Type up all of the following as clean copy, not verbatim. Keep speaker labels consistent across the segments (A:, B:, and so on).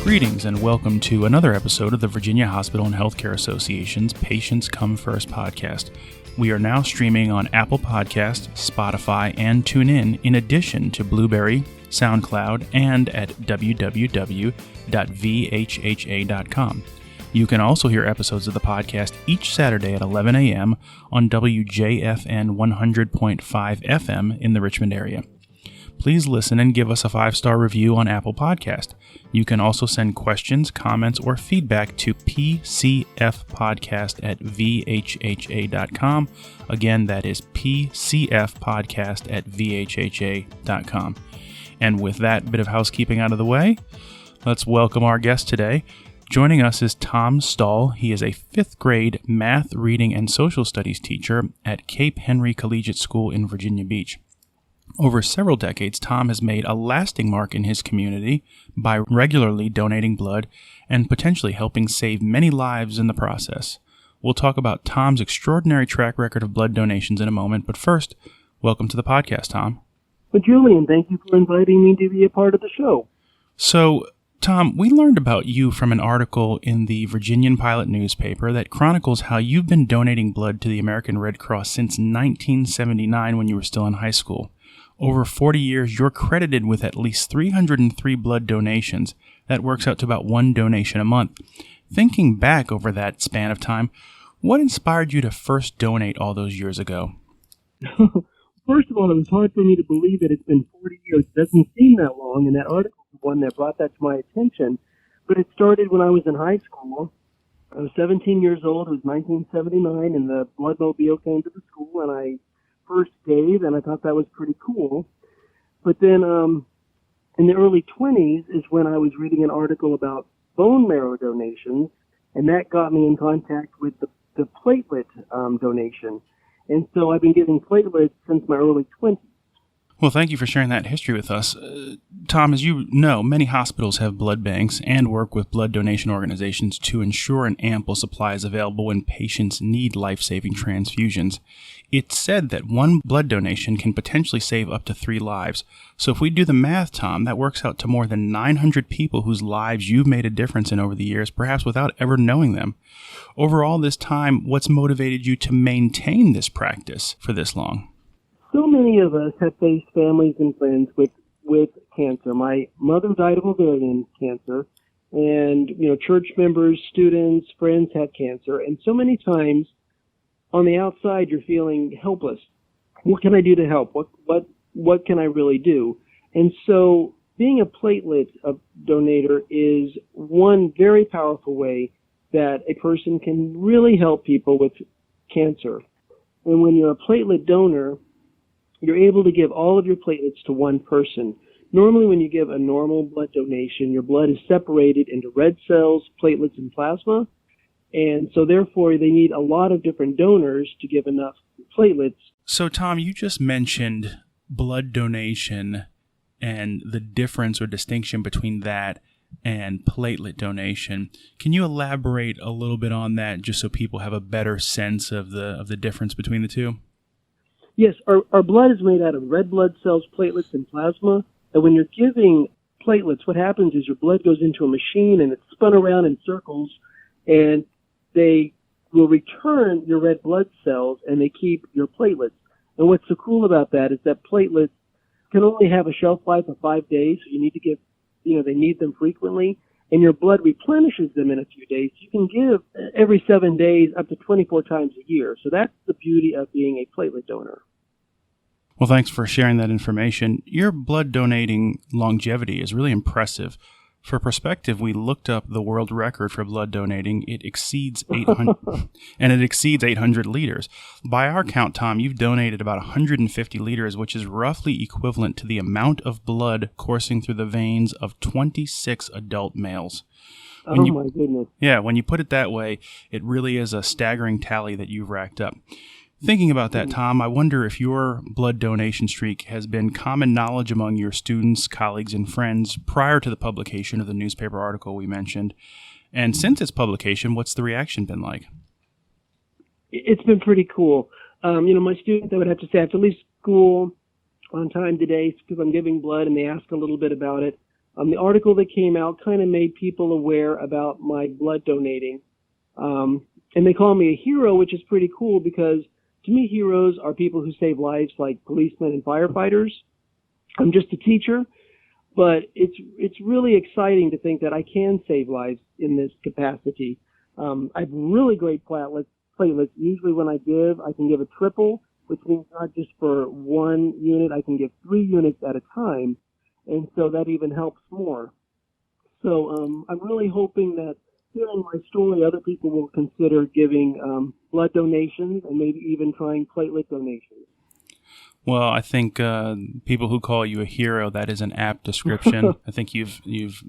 A: Greetings and welcome to another episode of the Virginia Hospital and Healthcare Association's Patients Come First podcast. We are now streaming on Apple Podcasts, Spotify, and TuneIn, in addition to Blueberry, SoundCloud, and at www.vhha.com. You can also hear episodes of the podcast each Saturday at 11 a.m. on WJFN 100.5 FM in the Richmond area. Please listen and give us a 5-star review on Apple Podcast. You can also send questions, comments, or feedback to pcfpodcast@vhha.com. Again, that is pcfpodcast@vhha.com. And with that bit of housekeeping out of the way, let's welcome our guest today. Joining us is Tom Stahl. He is a 5th grade math, reading, and social studies teacher at Cape Henry Collegiate School in Virginia Beach. Over several decades, Tom has made a lasting mark in his community by regularly donating blood and potentially helping save many lives in the process. We'll talk about Tom's extraordinary track record of blood donations in a moment, but first, welcome to the podcast, Tom.
B: Well, Julian, thank you for inviting me to be a part of the show.
A: So, Tom, we learned about you from an article in the Virginian Pilot newspaper that chronicles how you've been donating blood to the American Red Cross since 1979 when you were still in high school. Over 40 years, you're credited with at least 303 blood donations. That works out to about 1 donation a month. Thinking back over that span of time, what inspired you to first donate all those years ago?
B: First of all, it was hard for me to believe that it's been 40 years. It doesn't seem that long, and that article is the one that brought that to my attention. But it started when I was in high school. I was 17 years old. It was 1979, and the bloodmobile came to the school, and I first gave, and I thought that was pretty cool. But then in the early 20s is when I was reading an article about bone marrow donations, and that got me in contact with the platelet donation. And so I've been giving platelets since my early 20s.
A: Well, thank you for sharing that history with us. Tom, as you know, many hospitals have blood banks and work with blood donation organizations to ensure an ample supply is available when patients need life-saving transfusions. It's said that 1 blood donation can potentially save up to 3 lives. So if we do the math, Tom, that works out to more than 900 people whose lives you've made a difference in over the years, perhaps without ever knowing them. Over all this time, what's motivated you to maintain this practice for this long?
B: So many of us have faced families and friends with cancer. My mother died of ovarian cancer, and church members, students, friends had cancer, and so many times on the outside you're feeling helpless. What can I do to help? What can I really do? And so being a platelet donator is one very powerful way that a person can really help people with cancer. And when you're a platelet donor, you're able to give all of your platelets to one person. Normally, when you give a normal blood donation, your blood is separated into red cells, platelets, and plasma. And so, therefore, they need a lot of different donors to give enough platelets.
A: So, Tom, you just mentioned blood donation and the difference or distinction between that and platelet donation. Can you elaborate a little bit on that just so people have a better sense of the difference between the two?
B: Yes, our blood is made out of red blood cells, platelets, and plasma. And when you're giving platelets, what happens is your blood goes into a machine and it's spun around in circles, and they will return your red blood cells and they keep your platelets. And what's so cool about that is that platelets can only have a shelf life of 5 days. So you need to give, they need them frequently, and your blood replenishes them in a few days. You can give every 7 days up to 24 times a year. So that's the beauty of being a platelet donor.
A: Well, thanks for sharing that information. Your blood donating longevity is really impressive. For perspective, we looked up the world record for blood donating. It exceeds 800, and it exceeds 800 liters. By our count, Tom, you've donated about 150 liters, which is roughly equivalent to the amount of blood coursing through the veins of 26 adult males.
B: My goodness.
A: Yeah, when you put it that way, it really is a staggering tally that you've racked up. Thinking about that, Tom, I wonder if your blood donation streak has been common knowledge among your students, colleagues, and friends prior to the publication of the newspaper article we mentioned. And since its publication, what's the reaction been like?
B: It's been pretty cool. My students, I would have to say, I have to leave school on time today because I'm giving blood, and they ask a little bit about it. The article that came out kind of made people aware about my blood donating. And they call me a hero, which is pretty cool because to me, heroes are people who save lives like policemen and firefighters. I'm just a teacher, but it's really exciting to think that I can save lives in this capacity. I have really great platelets. Usually when I can give a triple, which means not just for one unit, I can give 3 units at a time. And so that even helps more. So I'm really hoping that hearing my story, other people will consider giving blood donations and maybe even trying platelet donations.
A: Well, I think people who call you a hero, that is an apt description. I think you've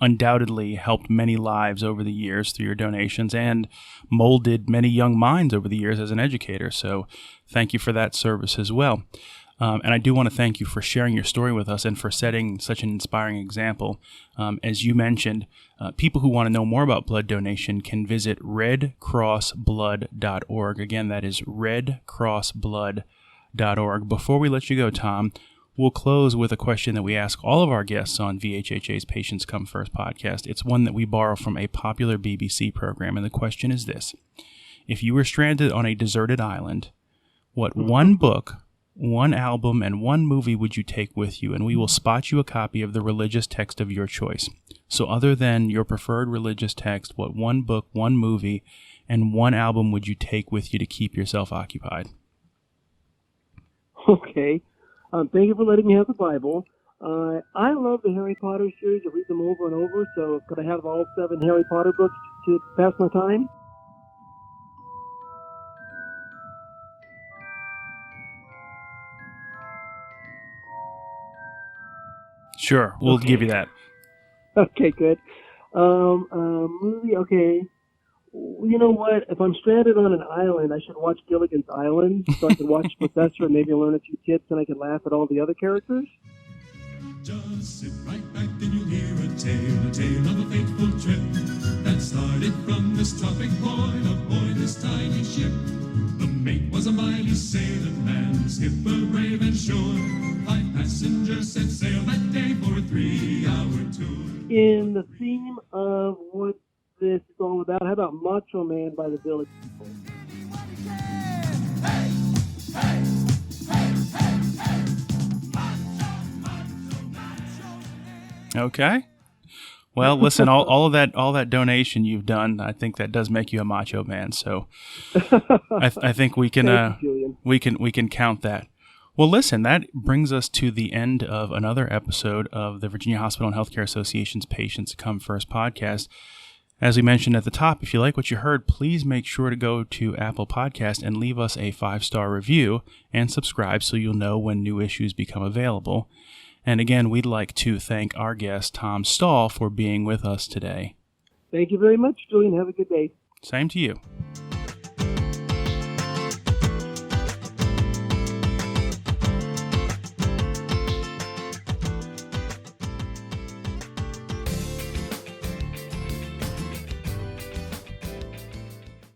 A: undoubtedly helped many lives over the years through your donations and molded many young minds over the years as an educator. So thank you for that service as well. And I do want to thank you for sharing your story with us and for setting such an inspiring example. As you mentioned, people who want to know more about blood donation can visit redcrossblood.org. Again, that is redcrossblood.org. Before we let you go, Tom, we'll close with a question that we ask all of our guests on VHHA's Patients Come First podcast. It's one that we borrow from a popular BBC program, and the question is this. If you were stranded on a deserted island, what one book, one album, and one movie would you take with you? And we will spot you a copy of the religious text of your choice. So other than your preferred religious text, what one book, one movie, and one album would you take with you to keep yourself occupied?
B: Okay. Thank you for letting me have the Bible. I love the Harry Potter series. I read them over and over. So could I have all 7 Harry Potter books to pass my time?
A: Sure, we'll give you that.
B: Okay, good. Movie, okay. You know what? If I'm stranded on an island, I should watch Gilligan's Island so I can watch Professor and maybe learn a few tips and I can laugh at all the other characters.
C: Just sit right back and you'll hear a tale of a fateful trip that started from this tropic point aboard this tiny ship. The mate was a mighty sailor man, skipper brave and sure. 5 passengers set sail that day for a 3-hour tour.
B: In the theme of what this is all about, how about Macho Man by the Village People?
C: Hey, hey, hey, hey, hey.
A: Okay. Well, listen, all of that donation you've done, I think that does make you a macho man. So I think we can we can count that. Well, listen, that brings us to the end of another episode of the Virginia Hospital and Healthcare Association's Patients Come First podcast. As we mentioned at the top, if you like what you heard, please make sure to go to Apple Podcast and leave us a 5-star review and subscribe so you'll know when new issues become available. And again, we'd like to thank our guest, Tom Stahl, for being with us today.
B: Thank you very much, Julian. Have a good day.
A: Same to you.